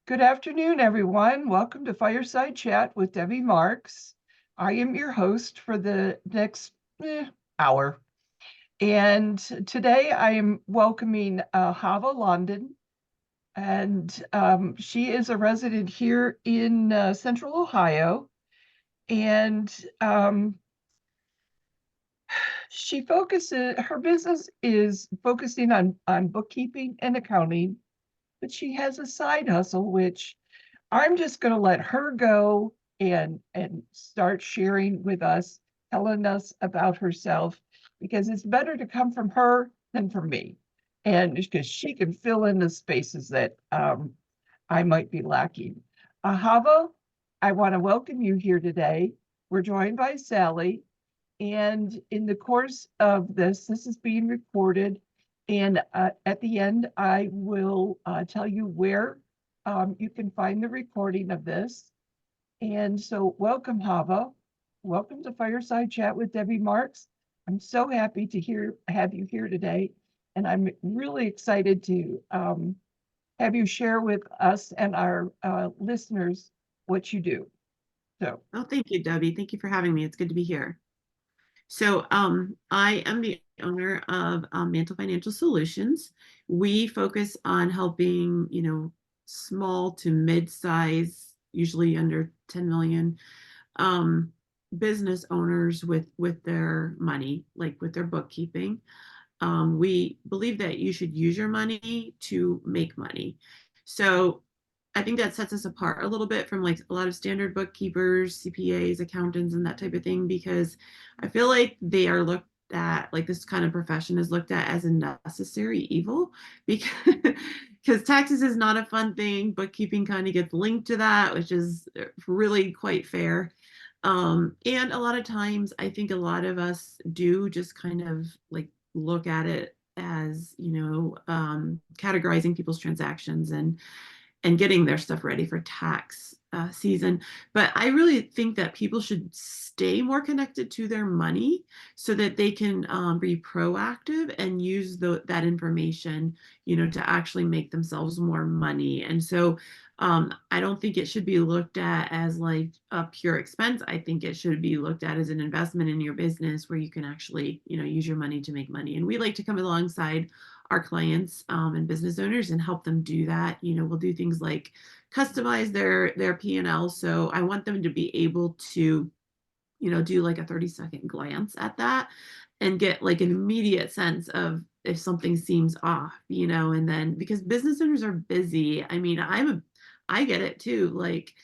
Good afternoon, everyone. Welcome to Fireside Chat with Debbie Marks. I am your host for the next hour. And today I am welcoming Hava London. And she is a resident here in Central Ohio. And her business is focusing on bookkeeping and accounting, but she has a side hustle, which I'm just going to let her go and start sharing with us, telling us about herself, because it's better to come from her than from me, and because she can fill in the spaces that I might be lacking. Hava, I want to welcome you here today. We're joined by Sally, and in the course of this is being recorded, and at the end, I will tell you where you can find the recording of this. And so welcome, Hava. Welcome to Fireside Chat with Debbie Marks. I'm so happy to have you here today. And I'm really excited to have you share with us and our listeners what you do. So, Oh, thank you, Debbie. Thank you for having me. It's good to be here. So I am the owner of Mantle Financial Solutions. We focus on helping, small to mid-size, usually under 10 million, business owners with their money, like with their bookkeeping. We believe that you should use your money to make money. So I think that sets us apart a little bit from like a lot of standard bookkeepers, CPAs, accountants, and that type of thing, because I feel like they are looked at, like this kind of profession is looked at as a necessary evil because taxes is not a fun thing. Bookkeeping kind of gets linked to that, which is really quite fair. And a lot of times I think a lot of us do just kind of like look at it as, categorizing people's transactions and getting their stuff ready for tax season. But I really think that people should stay more connected to their money so that they can be proactive and use that information, to actually make themselves more money. And so I don't think it should be looked at as like a pure expense. I think it should be looked at as an investment in your business where you can actually, use your money to make money. And we like to come alongside our clients and business owners and help them do that. We'll do things like customize their P&L. So I want them to be able to, do like a 30-second glance at that and get like an immediate sense of if something seems off, and then because business owners are busy. I mean, I get it too. Like,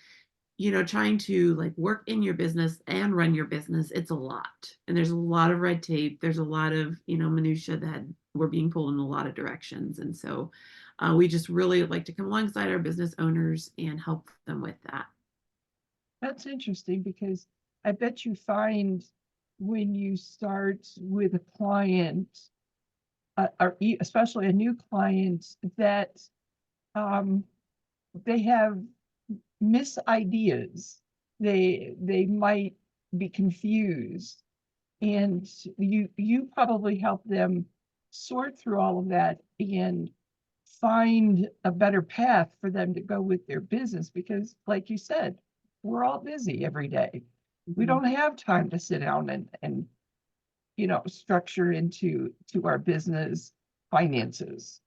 trying to like work in your business and run your business, it's a lot. And there's a lot of red tape. There's a lot of, minutia that we're being pulled in a lot of directions. And so we just really like to come alongside our business owners and help them with that. that's interesting because I bet you find when you start with a client, especially a new client, that they have misideas. They might be confused, and you probably help them sort through all of that and find a better path for them to go with their business, because like you said, we're all busy every day. We Mhm. don't have time to sit down and structure into our business finances.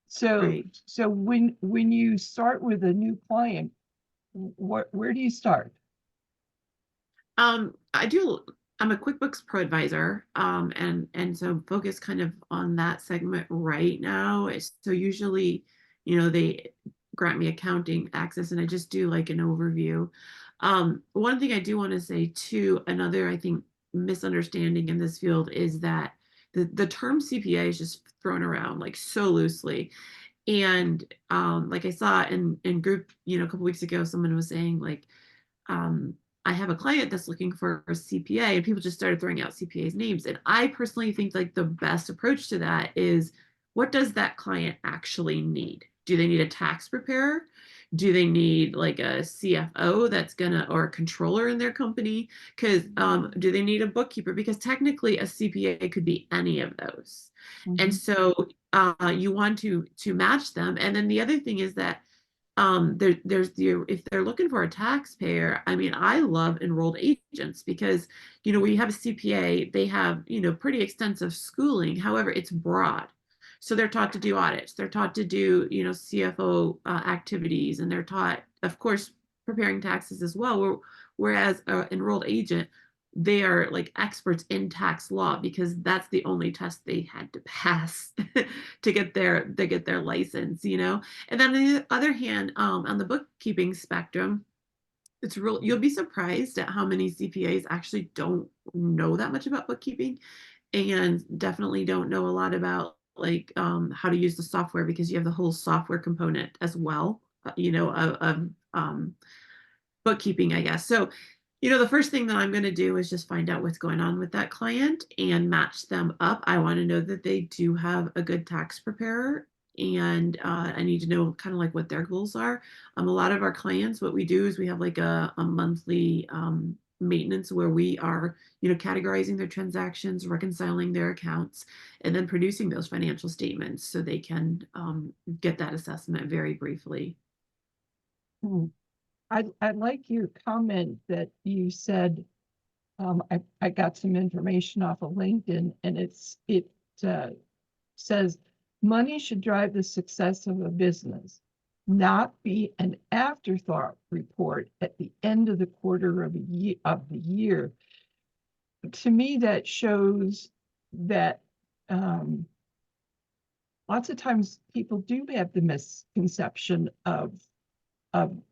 So Right. when you start with a new client, where do you start? I do. I'm a QuickBooks Pro advisor, and so focus kind of on that segment right now. So usually, they grant me accounting access, and I just do like an overview. One thing I do want to say too, another I think misunderstanding in this field is that the term CPA is just thrown around like so loosely. And like I saw in group, a couple weeks ago, someone was saying like, I have a client that's looking for a CPA, and people just started throwing out CPA's names. And I personally think like the best approach to that is, what does that client actually need? Do they need a tax preparer? Do they need like a CFO that's gonna, or a controller in their company? Because do they need a bookkeeper? Because technically a CPA could be any of those. And Mhm. so you want to match them. And then the other thing is that if they're looking for a taxpayer, I mean, I love enrolled agents because, when you have a CPA, they have, pretty extensive schooling. However, it's broad. So they're taught to do audits, they're taught to do, CFO activities, and they're taught, of course, preparing taxes as well. Whereas an enrolled agent, they are like experts in tax law because that's the only test they had to pass to get their license. And then on the other hand, on the bookkeeping spectrum, you'll be surprised at how many CPAs actually don't know that much about bookkeeping, and definitely don't know a lot about like how to use the software, because you have the whole software component as well, of bookkeeping, I guess. So, the first thing that I'm going to do is just find out what's going on with that client and match them up. I want to know that they do have a good tax preparer, and I need to know kind of like what their goals are. A lot of our clients, what we do is we have like a monthly maintenance where we are, categorizing their transactions, reconciling their accounts, and then producing those financial statements so they can get that assessment very briefly. Hmm. I like your comment that you said, I got some information off of LinkedIn, and it uh, says money should drive the success of a business, not be an afterthought report at the end of the quarter of the year. To me, that shows that lots of times people do have the misconception of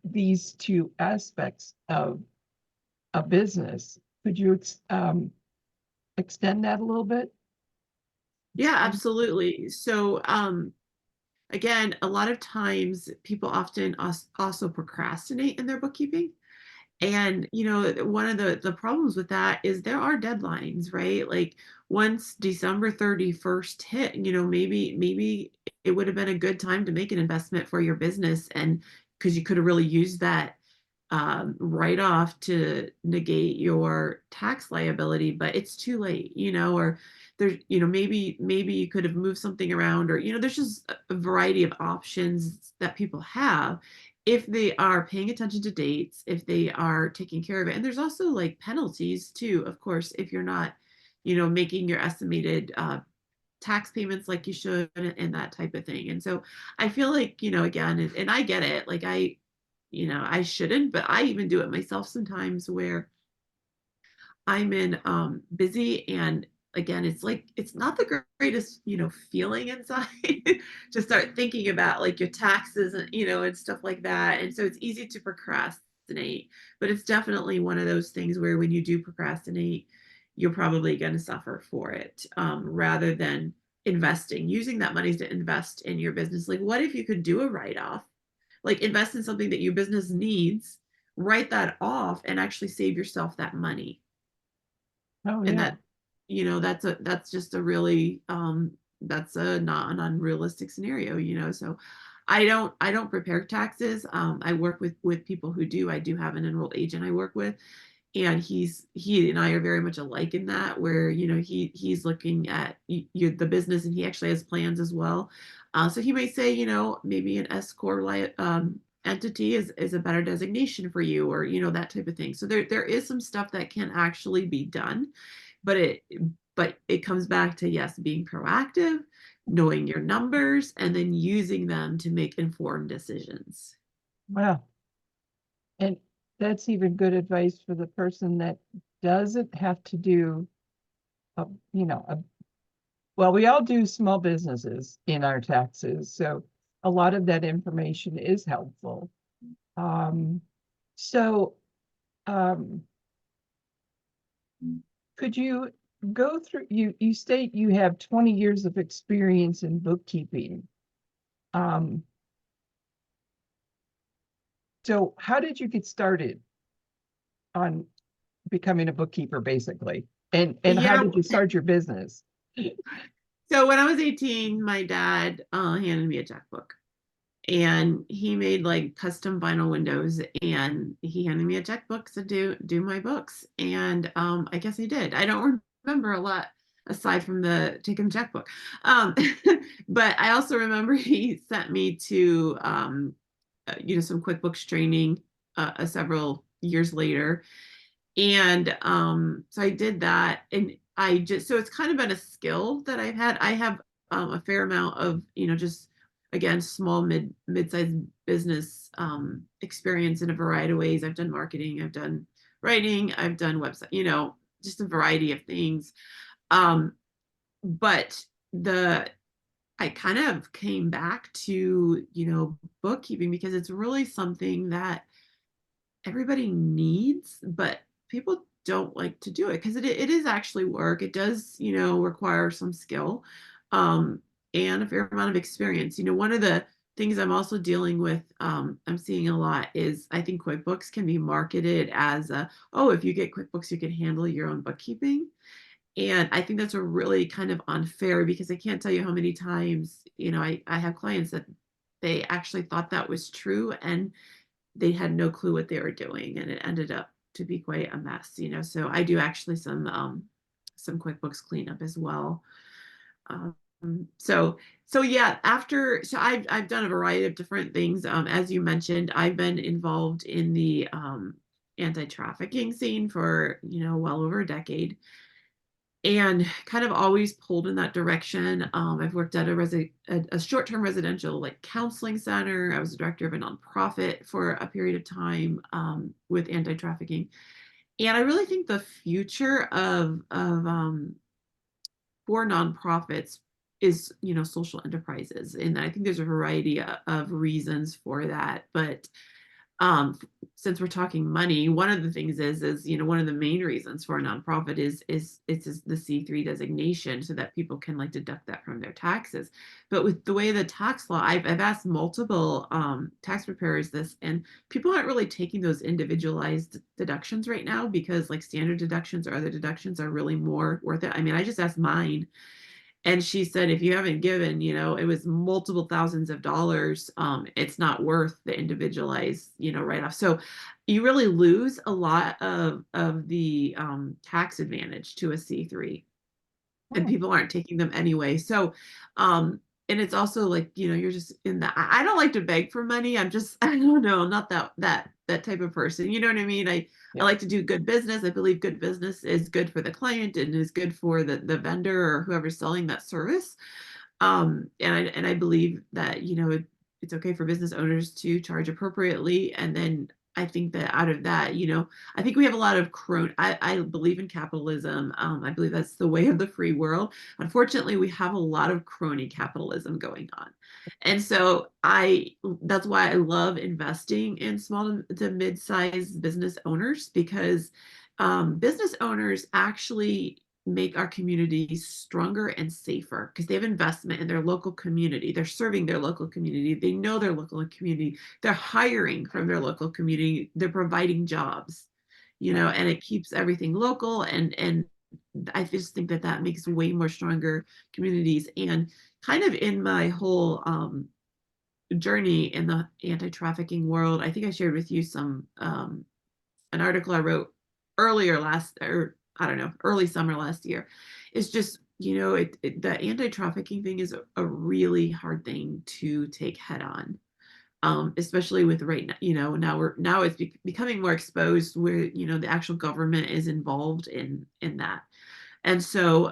these two aspects of a business. Could you extend that a little bit? Yeah, absolutely. So, again, a lot of times people often also procrastinate in their bookkeeping. And, one of the problems with that is there are deadlines, right? Like once December 31st hit, maybe it would have been a good time to make an investment for your business, and because you could have really used that write off to negate your tax liability, but it's too late, or there's, maybe you could have moved something around, or, there's just a variety of options that people have if they are paying attention to dates, if they are taking care of it. And there's also like penalties too, of course, if you're not, making your estimated tax payments like you should, and that type of thing. And so I feel like, again, and I get it, like I shouldn't, but I even do it myself sometimes where I'm in busy, and again, it's like it's not the greatest, feeling inside to start thinking about like your taxes and and stuff like that. And so it's easy to procrastinate, but it's definitely one of those things where when you do procrastinate, you're probably going to suffer for it, rather than using that money to invest in your business. Like, what if you could do a write-off, like invest in something that your business needs, write that off, and actually save yourself that money? Oh And yeah. that's just a really that's a not an unrealistic scenario. So I don't prepare taxes. I work with people who do. I do have an enrolled agent I work with, and he and I are very much alike in that, where he's looking at the business, and he actually has plans as well. So he may say, maybe an S corp entity is a better designation for you, or that type of thing. So there is some stuff that can actually be done, but it comes back to, yes, being proactive, knowing your numbers, and then using them to make informed decisions. Wow. And that's even good advice for the person that doesn't have to do a, well, we all do small businesses in our taxes, so a lot of that information is helpful. Um, so, um, could you go through, you state you have 20 years of experience in bookkeeping. Um, so how did you get started on becoming a bookkeeper, basically? And how Yeah. did you start your business? So when I was 18, my dad handed me a checkbook, and he made like custom vinyl windows, and he handed me a checkbook to do my books. And I guess he did. I don't remember a lot aside from the taking the checkbook. Um, but I also remember he sent me to some QuickBooks training several years later. And so I did that, and so it's kind of been a skill that I've had. I have a fair amount of, just again, small mid-sized business experience in a variety of ways. I've done marketing, I've done writing, I've done website, just a variety of things. But I kind of came back to, bookkeeping, because it's really something that everybody needs, but people don't like to do it because it is actually work. It does, require some skill, and a fair amount of experience. One of the things I'm also dealing with, I'm seeing a lot, is I think QuickBooks can be marketed as oh, if you get QuickBooks, you can handle your own bookkeeping. And I think that's a really kind of unfair, because I can't tell you how many times, I have clients that they actually thought that was true, and they had no clue what they were doing, and it ended up to be quite a mess. So I do actually some QuickBooks cleanup as well. um, so yeah, I've done a variety of different things. As you mentioned, I've been involved in the anti-trafficking scene for well over a decade, and kind of always pulled in that direction. I've worked at a short-term residential like counseling center. I was a director of a nonprofit for a period of time, with anti-trafficking. And I really think the future of for nonprofits is, social enterprises. And I think there's a variety of reasons for that. But um since we're talking money, one of the things is one of the main reasons for a nonprofit is it's the C3 designation, so that people can like deduct that from their taxes. But with the way the tax law, I've asked multiple tax preparers this, and people aren't really taking those individualized deductions right now, because like standard deductions or other deductions are really more worth it. I mean, I just asked mine, and she said, if you haven't given, it was multiple thousands of dollars, it's not worth the individualized, write-off. So you really lose a lot of the tax advantage to a C3, and Hmm. people aren't taking them anyway. So, and it's also like, you're just in the, I don't like to beg for money. I'm just, I don't know, not that type of person. You know what I mean? I Yeah. like to do good business. I believe good business is good for the client and is good for the vendor or whoever's selling that service. And I believe that, it's okay for business owners to charge appropriately. And then I think that out of that, I think we have a lot of I believe in capitalism. I believe that's the way of the free world. Unfortunately, we have a lot of crony capitalism going on. And so that's why I love investing in small to mid-sized business owners, because business owners actually make our communities stronger and safer, because they have investment in their local community. They're serving their local community. They know their local community. They're hiring from their local community. They're providing jobs, Right. and it keeps everything local. And I just think that that makes way more stronger communities. And kind of in my whole journey in the anti-trafficking world, I think I shared with you some an article I wrote or I don't know, early summer last year. Is just, the anti-trafficking thing is a really hard thing to take head on. Especially with right now, now it's becoming more exposed, where, the actual government is involved in that. And so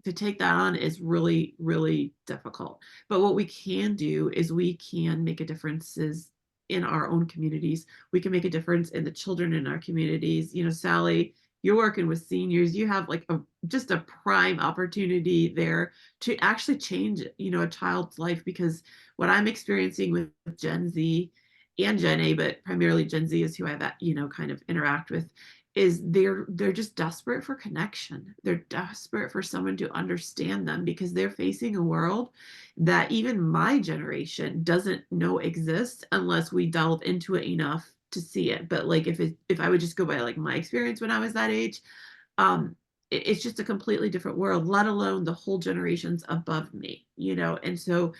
to take that on is really, really difficult. But what we can do is we can make a differences in our own communities. We can make a difference in the children in our communities. Sally, you're working with seniors. You have like just a prime opportunity there to actually change, a child's life, because what I'm experiencing with Gen Z and Gen A, but primarily Gen Z is who I, kind of interact with, is they're just desperate for connection. They're desperate for someone to understand them, because they're facing a world that even my generation doesn't know exists unless we delve into it enough to see it. But like if I would just go by like my experience when I was that age, um it's just a completely different world, let alone the whole generations above me, and so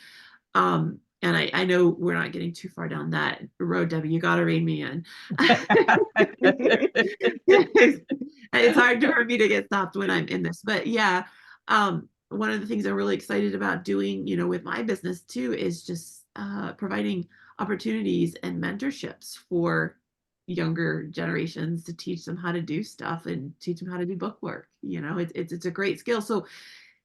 and I know we're not getting too far down that road, Debbie. You got to rein me in. It's hard for me to get stopped when I'm in this, but yeah, one of the things I'm really excited about doing, with my business too, is just providing opportunities and mentorships for younger generations to teach them how to do stuff and teach them how to do book work. It's a great skill. So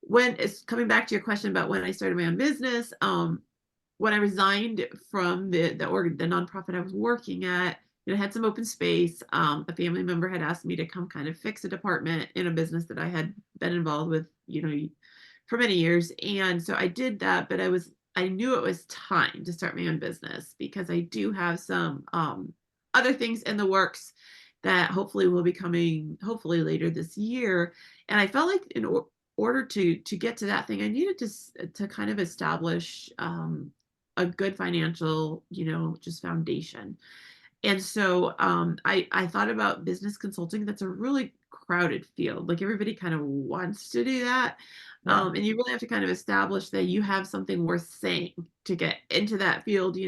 when it's coming back to your question about when I started my own business, when I resigned from the nonprofit I was working at, it had some open space. A family member had asked me to come kind of fix a department in a business that I had been involved with, for many years. And so I did that, but I knew it was time to start my own business because I do have some other things in the works that hopefully will be coming hopefully later this year. And I felt like in order to get to that thing, I needed to kind of establish a good financial, just foundation. And so I thought about business consulting. That's a really crowded field. Like everybody kind of wants to do that. Yeah. And you really have to kind of establish that you have something worth saying to get into that field,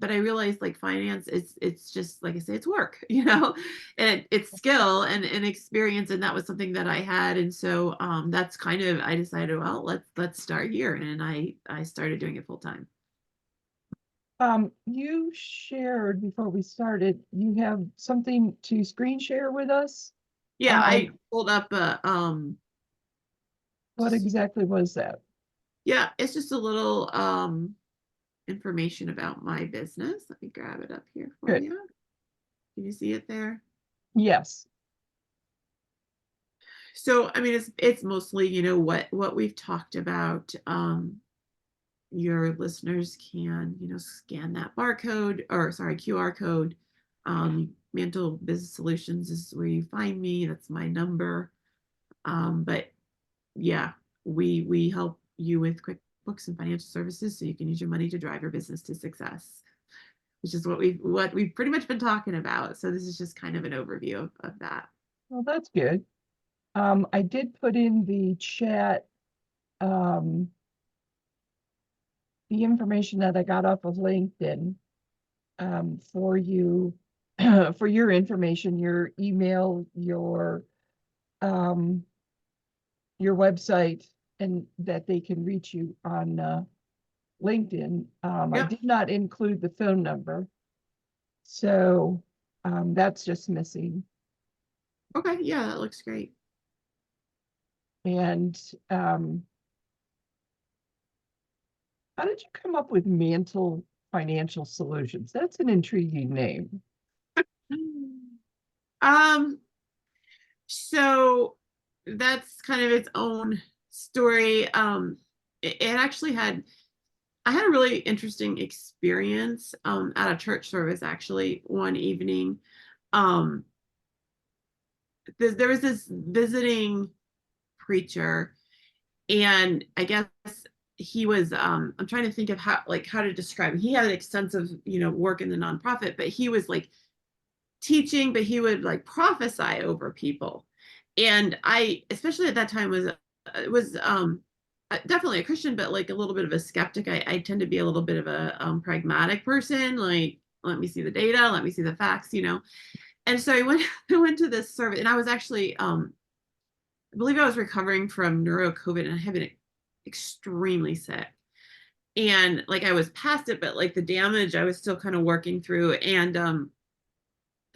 but I realized like finance it's just like I say, it's work, and it's skill and experience. And that was something that I had. And so that's kind of, I decided, well, let's start here. And I started doing it full time. You shared before we started, you have something to screen share with us? Yeah, I pulled up What exactly was that? yeah, it's just a little information about my business. Let me grab it up here for Good. you. Can you see it there? Yes. So, I mean, it's mostly, what we've talked about. Your listeners can, scan that barcode or sorry, QR code. Mantle Business Solutions is where you find me. That's my number. But yeah, we help you with QuickBooks and financial services so you can use your money to drive your business to success, which is what we've pretty much been talking about. So this is just kind of an overview of that. Well, that's good. I did put in the chat um, the information that I got off of LinkedIn for you, for your information, your email, um, your website, and that they can reach you on LinkedIn. I Yep. did not include the phone number, so that's just missing. Okay. Yeah, that looks great. And how did you come up with Mantle Financial Solutions? That's an intriguing name. Um, so that's kind of its own story. It actually I had a really interesting experience at a church service actually one evening. Um, there was this visiting preacher, and I guess he was I'm trying to think of how to describe him. He had an extensive, work in the nonprofit, but he was like teaching, but he would like prophesy over people. And I, especially at that time, was definitely a Christian, but like a little bit of a skeptic. I tend to be a little bit of a pragmatic person. Like, let me see the data, let me see the facts. And so I went to this service, and I was actually, I believe I was recovering from neuro COVID, and I had been extremely sick. And like I was past it, but like the damage I was still kind of working through. And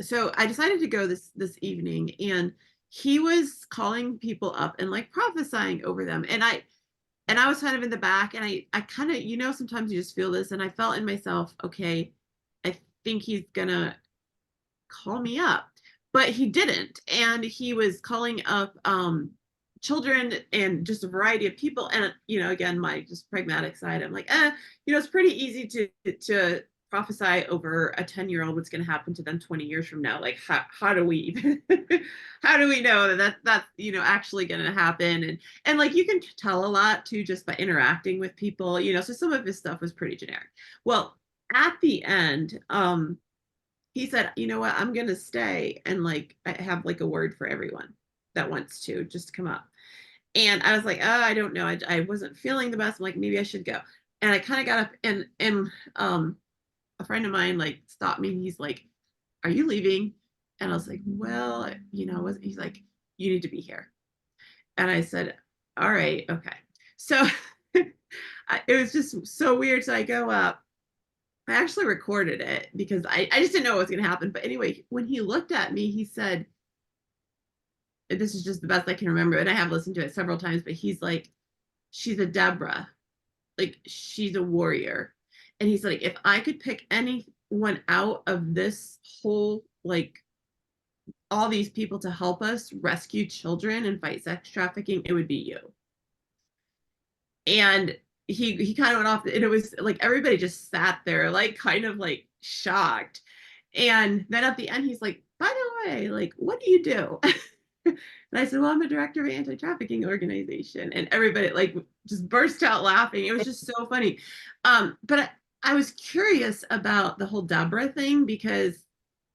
so I decided to go this evening, and he was calling people up and like prophesying over them. And I was kind of in the back, and I kind of, sometimes you just feel this, and I felt in myself, okay, I think he's gonna call me up. But he didn't. And he was calling up children and just a variety of people. And, again, my just pragmatic side, I'm like, it's pretty easy to prophesy over a 10-year-old what's going to happen to them 20 years from now. Like, how do we even, how do we know that's actually going to happen? And like, you can tell a lot too, just by interacting with people, so some of his stuff was pretty generic. Well, at the end, he said, you know what, I'm going to stay and like I have like a word for everyone that wants to just come up. And I was like, oh, I don't know. I wasn't feeling the best. I'm like, maybe I should go. And I kind of got up, and a friend of mine like stopped me, and he's like, are you leaving? And I was like, well, he's like, you need to be here. And I said, all right, okay. So it was just so weird. So I go up, I actually recorded it because I just didn't know what was going to happen. But anyway, when he looked at me, he said, this is just the best I can remember. And I have listened to it several times, but he's like, she's a Deborah. Like, she's a warrior. And he's like, if I could pick anyone out of this whole, like, all these people to help us rescue children and fight sex trafficking, it would be you. And he kind of went off, and it was like everybody just sat there like kind of like shocked. And then at the end he's like, by the way, like, what do you do? And I said, well, I'm a director of an anti-trafficking organization. And everybody like just burst out laughing. It was just so funny. But I was curious about the whole Deborah thing because,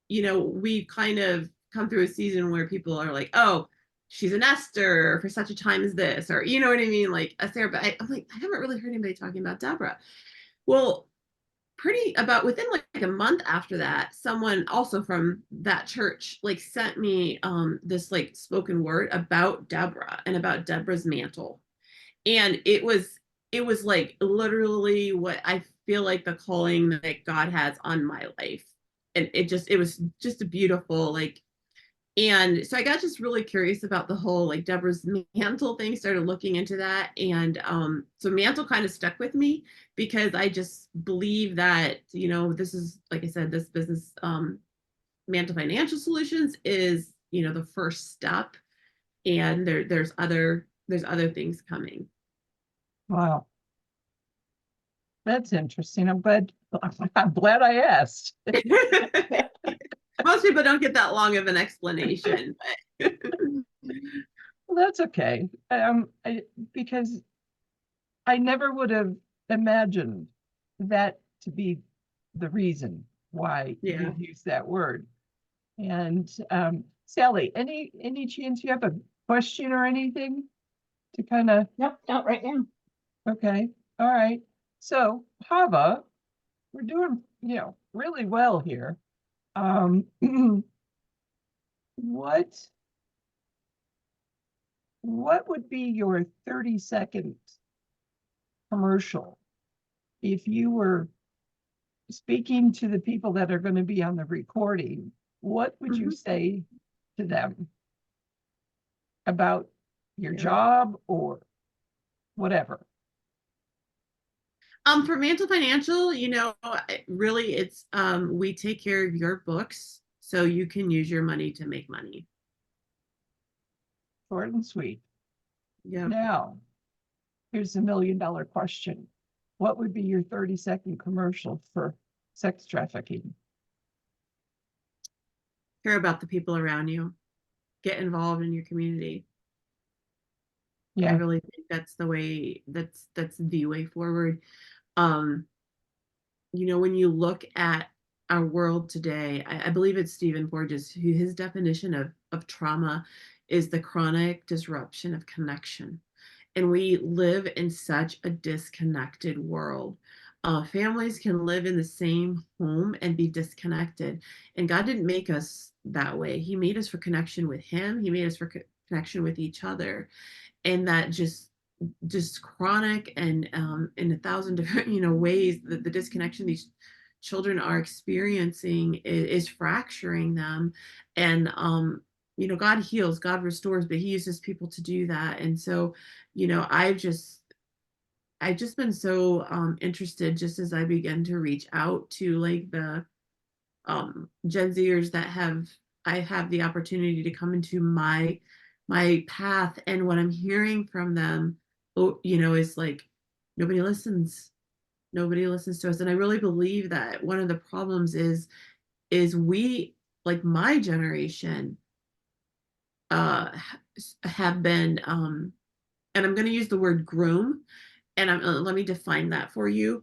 you know, we kind of come through a season where people are like, oh, she's an Esther for such a time as this, or you know what I mean, like a Sarah. But I'm like, I haven't really heard anybody talking about Deborah. Well, pretty about within like a month after that, someone also from that church like sent me this like spoken word about Deborah and about Deborah's mantle. And it was like literally what I feel like the calling that God has on my life. And it was just a beautiful like. And so I got just really curious about the whole like Deborah's mantle thing, started looking into that. And so mantle kind of stuck with me because I just believe that, you know, this is, like I said, this business, Mantle Financial Solutions is, you know, the first step. And there's other things coming. Wow, that's interesting. I'm glad I asked. Most people don't get that long of an explanation. But Well, that's okay. Because I never would have imagined that to be the reason why yeah. you use that word. And Sally, any chance you have a question or anything to kind of? Nope, not right now. Okay, all right. So Hava, we're doing, really well here. What what would be your 30-second commercial if you were speaking to the people that are going to be on the recording? What would you say to them about your job or whatever? For Mantle Financial, you know, really it's we take care of your books so you can use your money to make money. Short and sweet. Yeah. Now, here's the $1 million question. What would be your 30-second commercial for sex trafficking? Care about the people around you. Get involved in your community. I Yeah, really think that's the way, that's the way forward. Um, you know, when you look at our world today, I believe it's Stephen Porges, who his definition of trauma is the chronic disruption of connection. And we live in such a disconnected world. Families can live in the same home and be disconnected. And God didn't make us that way. He made us for connection with Him, He made us for connection with each other. And that just chronic and in a thousand different ways that the disconnection these children are experiencing is fracturing them. And God heals, God restores, but He uses people to do that. And so I've just been so interested, just as I begin to reach out to like the Gen Zers that I have the opportunity to come into my path. And what I'm hearing from them, is like, nobody listens. Nobody listens to us. And I really believe that one of the problems is we, like my generation, uh, have been, and I'm going to use the word groom, and let me define that for you.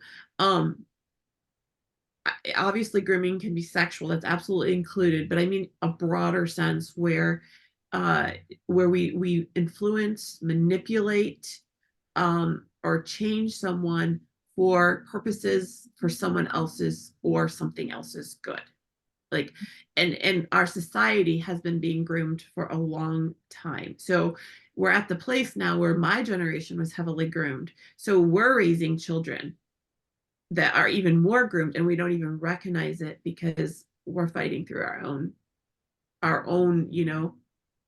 Obviously grooming can be sexual, that's absolutely included, but I mean a broader sense where we influence, manipulate, or change someone for purposes for someone else's or something else's good. Like, and our society has been being groomed for a long time. So we're at the place now where my generation was heavily groomed. So we're raising children that are even more groomed, and we don't even recognize it because we're fighting through our own,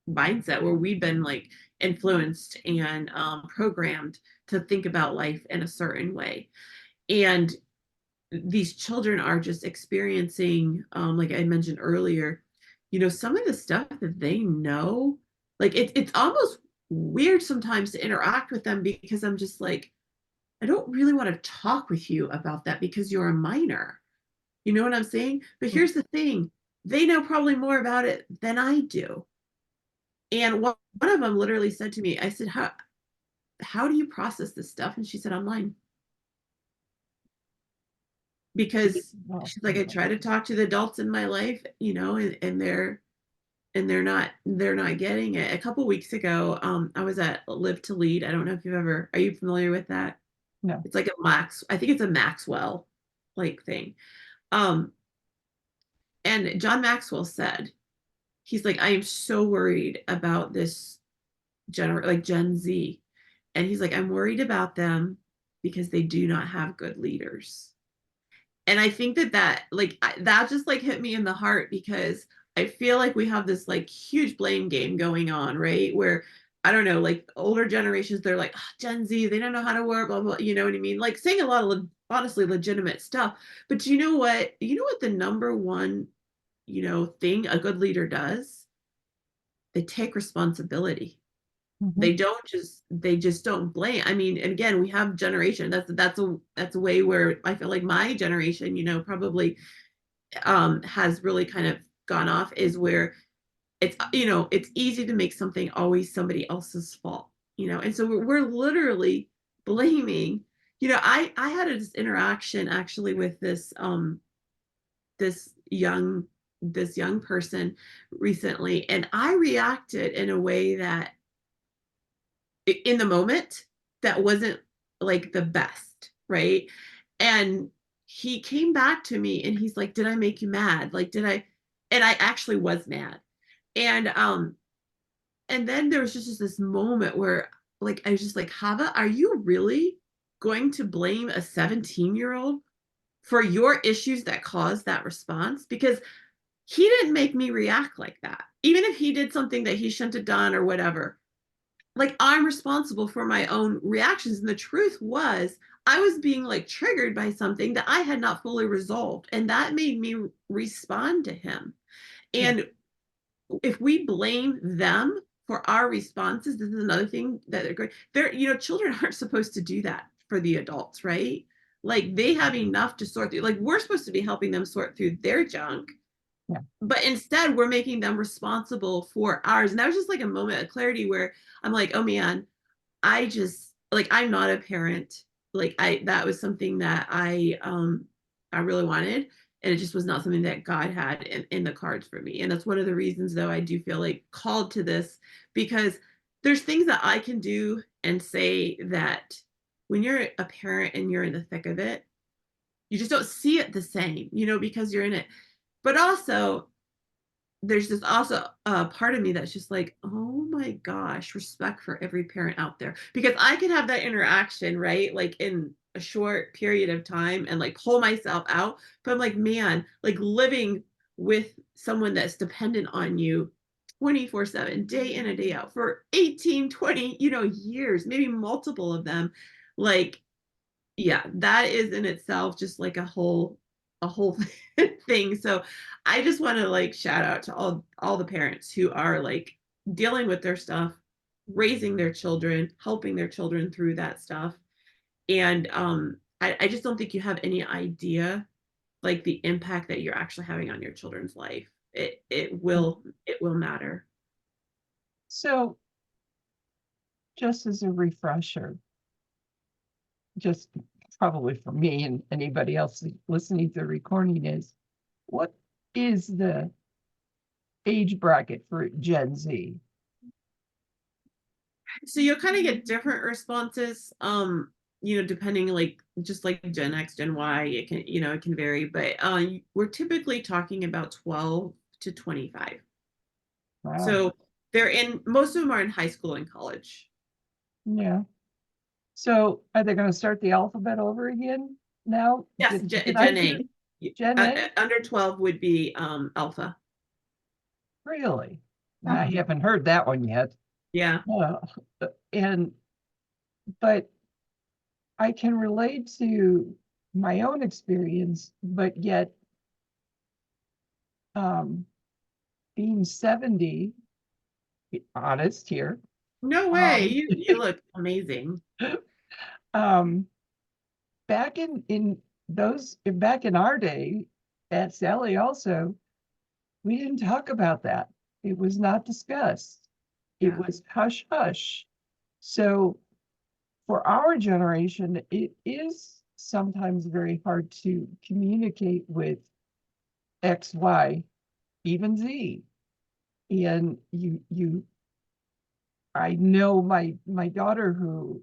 mindset, where we've been like influenced and programmed to think about life in a certain way. And these children are just experiencing, like I mentioned earlier, some of the stuff that they know, like it's almost weird sometimes to interact with them, because I'm just like, I don't really want to talk with you about that because you're a minor. You know what I'm saying? But here's the thing, they know probably more about it than I do. And one of them literally said to me, I said, how do you process this stuff? And she said, online. Because Well, she's like, I try to talk to the adults in my life, and they're not getting it. A couple weeks ago, I was at Live to Lead. I don't know if are you familiar with that? no. It's like I think it's a Maxwell like thing. Um, and John Maxwell said, he's like, I am so worried about this like Gen Z. And he's like, I'm worried about them because they do not have good leaders. And I think that like that just like hit me in the heart, because I feel like we have this like huge blame game going on, right? Where I don't know, like older generations, they're like, oh, Gen Z, they don't know how to work, blah, blah, you know what I mean? Like saying a lot of honestly legitimate stuff. But you know what? You know what the number one, thing a good leader does? They take responsibility. Mhm. They just don't blame. I mean, and again, we have generation, that's a way where I feel like my generation, probably has really kind of gone off, is where it's easy to make something always somebody else's fault, and so we're literally blaming. I had this interaction actually with this young this young person recently, and I reacted in a way that in the moment that wasn't like the best, right? And he came back to me and he's like, did I make you mad? Like, did I? And I actually was mad. And and then there was just this moment where like I was just like, Hava, are you really going to blame a 17-year-old for your issues that caused that response? Because he didn't make me react like that. Even if he did something that he shouldn't have done or whatever, like I'm responsible for my own reactions. And the truth was, I was being like triggered by something that I had not fully resolved. And that made me respond to him. Yeah. And if we blame them for our responses, this is another thing that they're great. Children aren't supposed to do that for the adults, right? Like they have enough to sort through. Like we're supposed to be helping them sort through their junk, Yeah. but instead we're making them responsible for ours. And that was just like a moment of clarity where I'm like, oh man, I just like I'm not a parent. Like that was something that I really wanted. And it just was not something that God had in the cards for me. And that's one of the reasons though I do feel like called to this, because there's things that I can do and say that when you're a parent and you're in the thick of it, you just don't see it the same, because you're in it. But also there's this also part of me that's just like, oh my gosh, respect for every parent out there. Because I can have that interaction, right? Like in a short period of time and like pull myself out. But I'm like, man, like living with someone that's dependent on you 24/7, day in and day out for 18, 20, years, maybe multiple of them. Like, yeah, that is in itself just like a whole thing. So I just want to like shout out to all the parents who are like dealing with their stuff, raising their children, helping their children through that stuff. And I just don't think you have any idea like the impact that you're actually having on your children's life. It will matter. So just as a refresher, just probably for me and anybody else listening to the recording, is what is the age bracket for Gen Z? So you'll kind of get different responses, depending like just like Gen X, Gen Y, it can vary, but we're typically talking about 12 to 25. Wow. So most of them are in high school and college. Yeah. So are they going to start the alphabet over again? now? Yes, Did I Gen hear A. Gen A? Under 12 would be alpha. Really? I haven't heard that one yet. Yeah. Uh, and but I can relate to my own experience, but yet um, being 70, be honest here, No way. um, You look amazing. um, back in our day at Sally also, we didn't talk about that. It was not discussed. It Yeah. was hush hush. So for our generation, it is sometimes very hard to communicate with X, Y, even Z. And I know my daughter who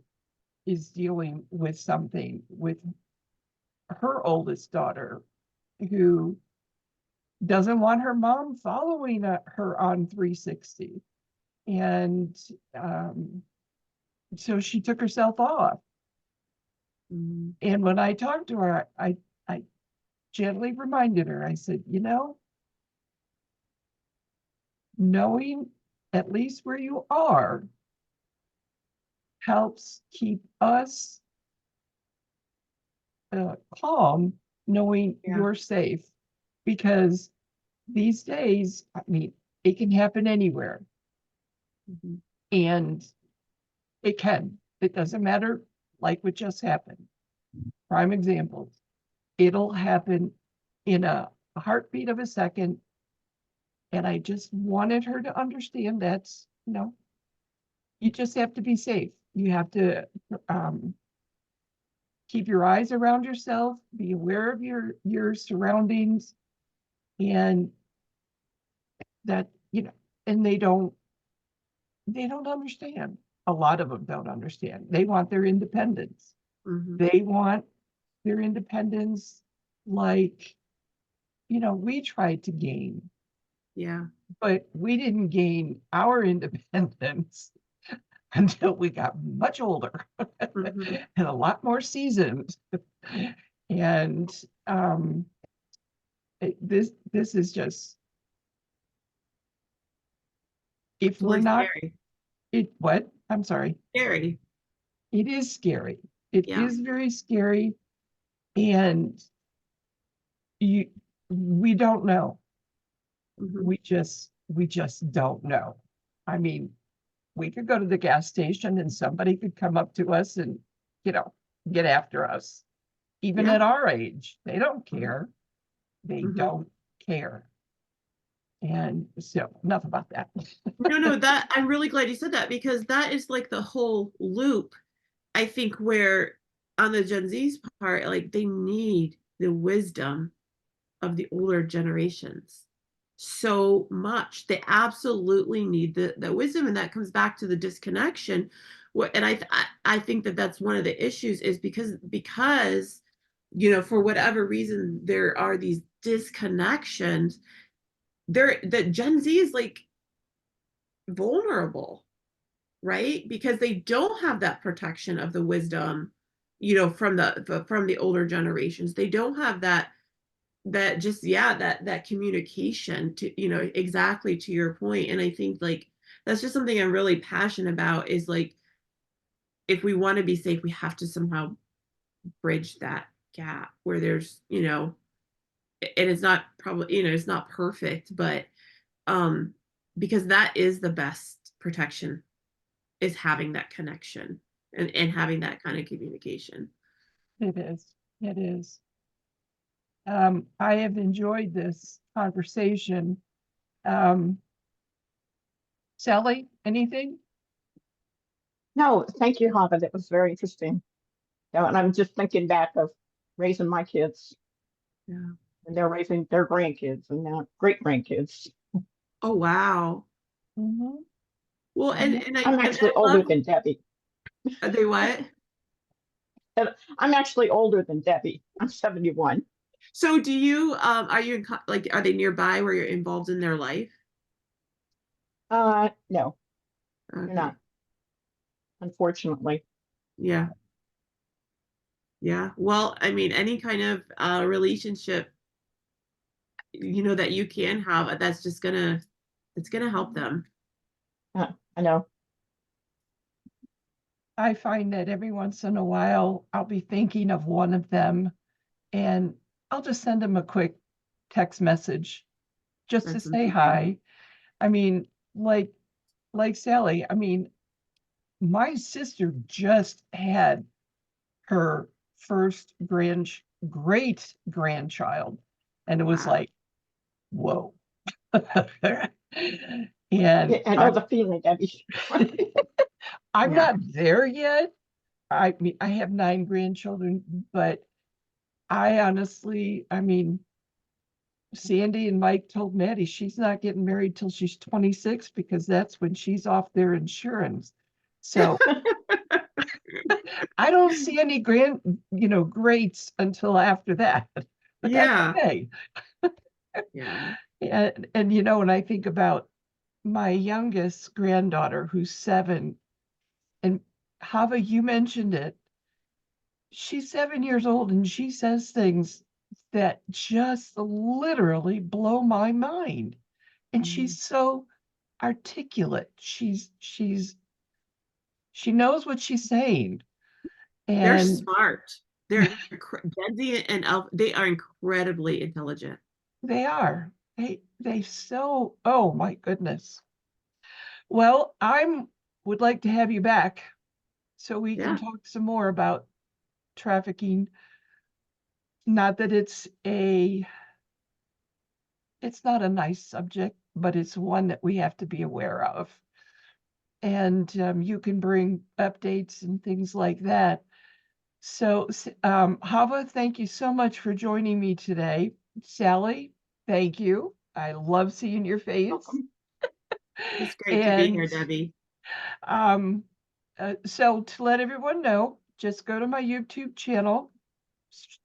is dealing with something with her oldest daughter who doesn't want her mom following her on 360. And so she took herself off. Mhm. And when I talked to her, I gently reminded her, I said, knowing at least where you are helps keep us calm, knowing Yeah. you're safe. Because these days, I mean, it can happen anywhere. Mhm. And it can. It doesn't matter, like what just happened. Prime examples. It'll happen in a heartbeat of a second. And I just wanted her to understand that's, you just have to be safe. You have to keep your eyes around yourself, be aware of your surroundings, and that, and they don't understand. A lot of them don't understand. They want their independence. Mhm. They want their independence like, we tried to gain, Yeah. but we didn't gain our independence until we got much older Mhm. and a lot more seasoned. And this is just, if It's we're really not, scary. what? I'm sorry. Scary. It is scary. It Yeah. is very scary. And you we don't know. Mhm. We just don't know. I mean, we could go to the gas station and somebody could come up to us and, you know, get after us. Even Yeah. at our age, they don't Mhm. care. They Mhm. don't care. And so enough about that. No, that I'm really glad you said that because that is like the whole loop. I think where on the Gen Z's part, like they need the wisdom of the older generations so much. They absolutely need the wisdom, and that comes back to the disconnection. And I think that that's one of the issues is because for whatever reason there are these disconnections. That Gen Z is like vulnerable, right? Because they don't have that protection of the wisdom, from the older generations. They don't have that just that communication to exactly to your point. And I think like that's just something I'm really passionate about is like if we want to be safe, we have to somehow bridge that gap where there's and it's not probably it's not perfect, but um because that is the best protection is having that connection and having that kind of communication. It is. It is. I have enjoyed this conversation. Um, Sally, anything? No, thank you, Hava. That was very interesting. And I'm just thinking back of raising my kids, Yeah. and they're raising their grandkids and now great grandkids. Oh wow. Mhm. Well, and Yeah. and I'm I actually older love than Debbie. they what? I'm actually older than Debbie. I'm 71. So do you are you in like are they nearby where you're involved in their life? No, you're Okay. not, unfortunately. Yeah. Yeah. Well, I mean, any kind of relationship, that you can have, that's just it's gonna help them. I know. I find that every once in a while I'll be thinking of one of them and I'll just send them a quick text message just to That's say amazing. hi. I mean, like Sally, I mean, my sister just had her first great grandchild, and it was Wow. like, whoa. Yeah, And I know the feeling, Debbie. I'm Yeah. not there yet. I mean, I have 9 grandchildren, but I honestly, I mean, Sandy and Mike told Maddie she's not getting married till she's 26 because that's when she's off their insurance. So I don't see any greats until after that. But that's Yeah. okay. Yeah. And when I think about my youngest granddaughter who's 7, and Hava, you mentioned it, she's 7 years old and she says things that just literally blow my mind. And Mhm. she's so articulate. She knows what she's saying. They're And smart. Gen Z and Alpha, they are incredibly intelligent. they are. They so, oh my goodness. Well, I'm would like to have you back so we can Yeah. talk some more about trafficking. Not that it's not a nice subject, but it's one that we have to be aware of. And you can bring updates and things like that. So, Hava, thank you so much for joining me today. Sally, thank you. I love seeing your face. Welcome. It's great to be And here, Debbie. um, so to let everyone know, just go to my YouTube channel,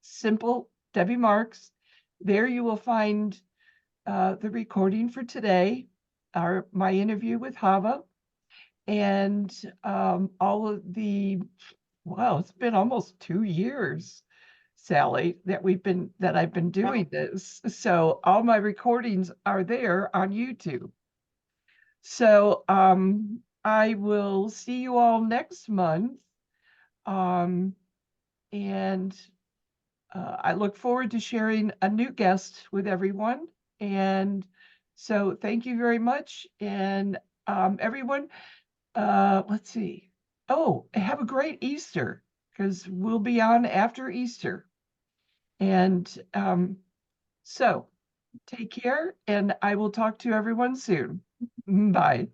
simple Debbie Marks. There you will find the recording for today, my interview with Hava, and all of wow, it's been almost 2 years, Sally, that I've been Yeah. doing this. So all my recordings are there on YouTube. So I will see you all next month. Um, and I look forward to sharing a new guest with everyone. And so thank you very much. And everyone, let's see. Oh, have a great Easter because we'll be on after Easter. And so take care, and I will talk to everyone soon. Bye.